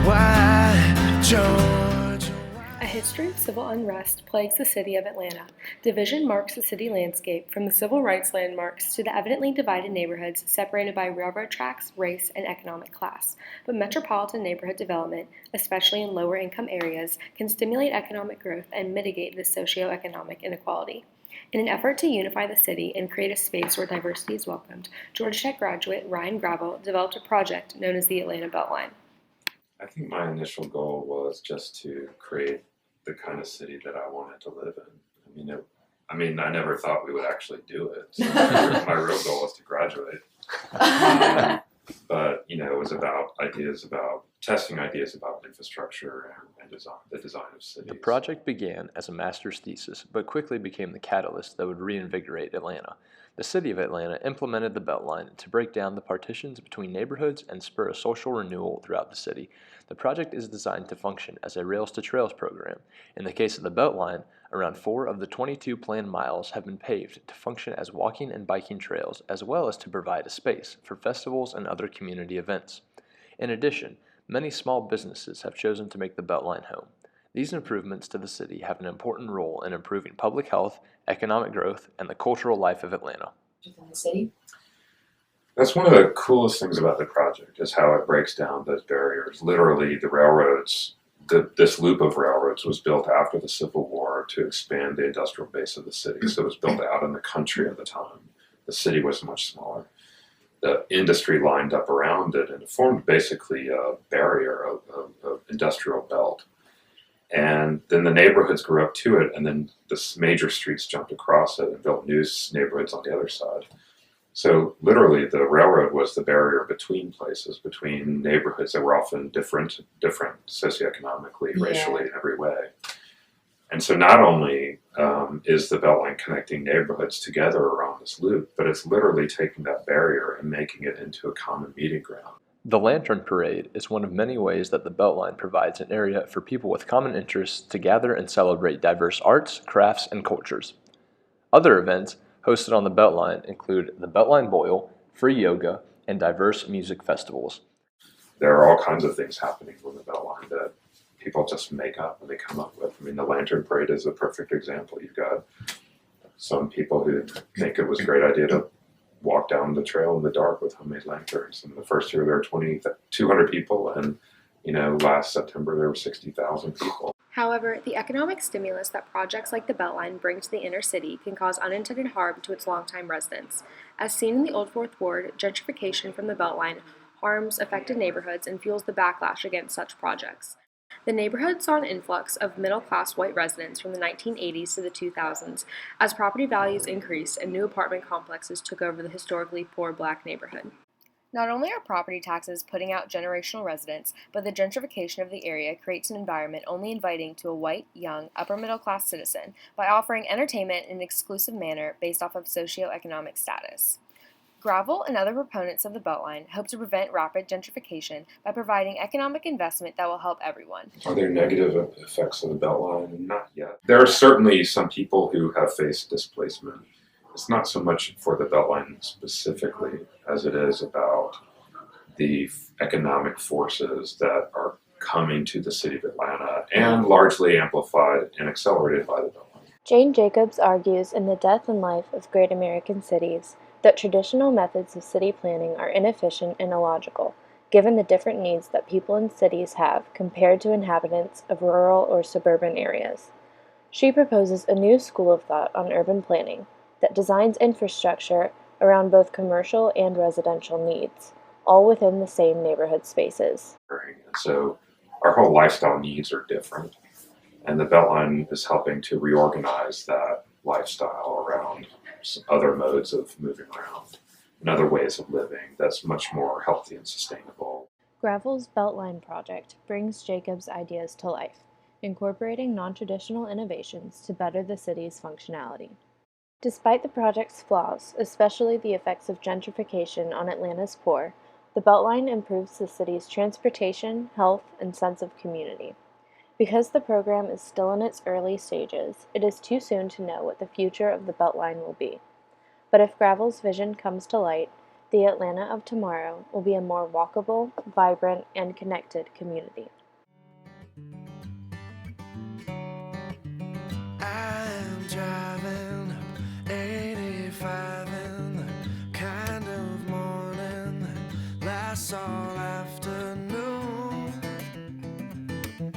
Why, Georgia? A history of civil unrest plagues the city of Atlanta. Division marks the city landscape, from the civil rights landmarks to the evidently divided neighborhoods separated by railroad tracks, race, and economic class. But metropolitan neighborhood development, especially in lower income areas, can stimulate economic growth and mitigate this socioeconomic inequality. In an effort to unify the city and create a space where diversity is welcomed, Georgia Tech graduate Ryan Gravel developed a project known as the Atlanta Beltline. I think my initial goal was just to create the kind of city that I wanted to live in. I never thought we would actually do it. So my real goal was to graduate. But it was about testing ideas about infrastructure and design, the design of cities. The project began as a master's thesis, but quickly became the catalyst that would reinvigorate Atlanta. The city of Atlanta implemented the Beltline to break down the partitions between neighborhoods and spur a social renewal throughout the city. The project is designed to function as a rails-to-trails program. In the case of the Beltline, around 4 of the 22 planned miles have been paved to function as walking and biking trails, as well as to provide a space for festivals and other community events. In addition, many small businesses have chosen to make the Beltline home. These improvements to the city have an important role in improving public health, economic growth, and the cultural life of Atlanta. Within the city? That's one of the coolest things about the project is how it breaks down those barriers. Literally, the railroads, this loop of railroads was built after the Civil War to expand the industrial base of the city. So it was built out in the country at the time. The city was much smaller. The industry lined up around it, and it formed basically a barrier of industrial belt. And then the neighborhoods grew up to it, and then the major streets jumped across it and built new neighborhoods on the other side. So literally, the railroad was the barrier between places, between neighborhoods that were often different socioeconomically, racially, in every way. And so not only is the Beltline connecting neighborhoods together around this loop, but it's literally taking that barrier and making it into a common meeting ground. The Lantern Parade is one of many ways that the Beltline provides an area for people with common interests to gather and celebrate diverse arts, crafts, and cultures. Other events hosted on the Beltline include the Beltline Boil, free yoga, and diverse music festivals. There are all kinds of things happening on the Beltline that people just make up and they come up with. The Lantern Parade is a perfect example. You've got some people who think it was a great idea to walk down the trail in the dark with homemade lanterns. And the first year there were 200 people, and last September there were 60,000 people. However, the economic stimulus that projects like the Beltline bring to the inner city can cause unintended harm to its longtime residents. As seen in the Old Fourth Ward, gentrification from the Beltline harms affected neighborhoods and fuels the backlash against such projects. The neighborhood saw an influx of middle-class white residents from the 1980s to the 2000s as property values increased and new apartment complexes took over the historically poor black neighborhood. Not only are property taxes putting out generational residents, but the gentrification of the area creates an environment only inviting to a white, young, upper-middle-class citizen by offering entertainment in an exclusive manner based off of socioeconomic status. Gravel and other proponents of the Beltline hope to prevent rapid gentrification by providing economic investment that will help everyone. Are there negative effects of the Beltline? Not yet. There are certainly some people who have faced displacement. It's not so much for the Beltline specifically as it is about the economic forces that are coming to the city of Atlanta and largely amplified and accelerated by the Beltline. Jane Jacobs argues in The Death and Life of Great American Cities that traditional methods of city planning are inefficient and illogical, given the different needs that people in cities have compared to inhabitants of rural or suburban areas. She proposes a new school of thought on urban planning that designs infrastructure around both commercial and residential needs, all within the same neighborhood spaces. So our whole lifestyle needs are different, and the Beltline is helping to reorganize that lifestyle around other modes of moving around and other ways of living that's much more healthy and sustainable. Gravel's Beltline project brings Jacobs' ideas to life, incorporating non-traditional innovations to better the city's functionality. Despite the project's flaws, especially the effects of gentrification on Atlanta's poor, the Beltline improves the city's transportation, health, and sense of community. Because the program is still in its early stages, it is too soon to know what the future of the Beltline will be. But if Gravel's vision comes to light, the Atlanta of tomorrow will be a more walkable, vibrant, and connected community. song.